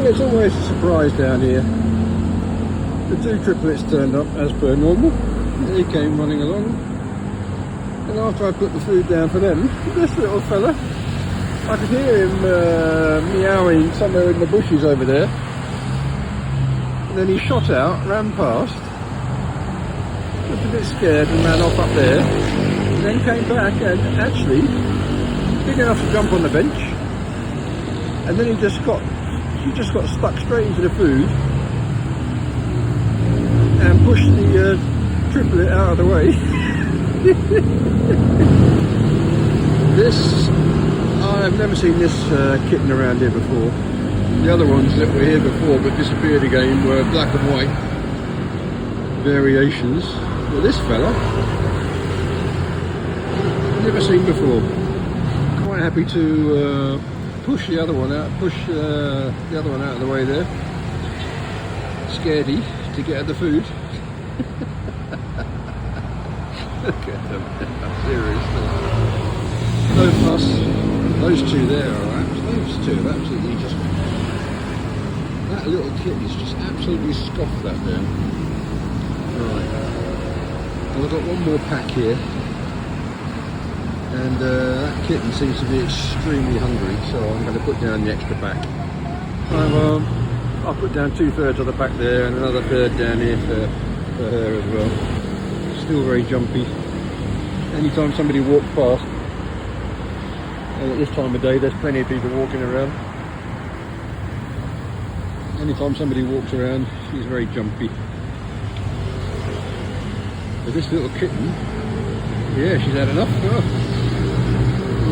Well, it's always a surprise down here. The two triplets turned up as per normal. He came running along, and after I put the food down for them, this little fella, I could hear him meowing somewhere in the bushes over there. And then he shot out, ran past, looked a bit scared and ran off up there, and then came back and actually big enough to jump on the bench, and then he just got stuck straight into the food and pushed the triplet out of the way. This, I've never seen this kitten around here before. The other ones that were here before but disappeared again were black and white variations. Well, this fella, never seen before. Quite happy to push the other one out, the other one out of the way there. Scaredy to get at the food. Look at them, seriously. No fuss. Those two there are those two have absolutely just, that little kitten's just absolutely scoffed that there. Right. Well, I've got one more pack here. And that kitten seems to be extremely hungry, so I'm going to put down the extra pack. I'll put down 2/3 of the pack there and another third down here for her as well. Still very jumpy. Anytime somebody walks past, and at this time of day there's plenty of people walking around. Anytime somebody walks around, she's very jumpy. But this little kitten, yeah, she's had enough. Oh.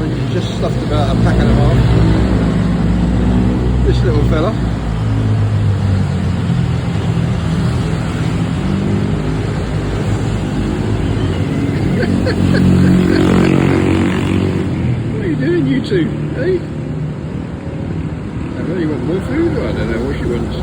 She's just stuffed about a pack and a half. This little fella. What are you doing, you two? Hey? I really want more food? I don't know what she wants.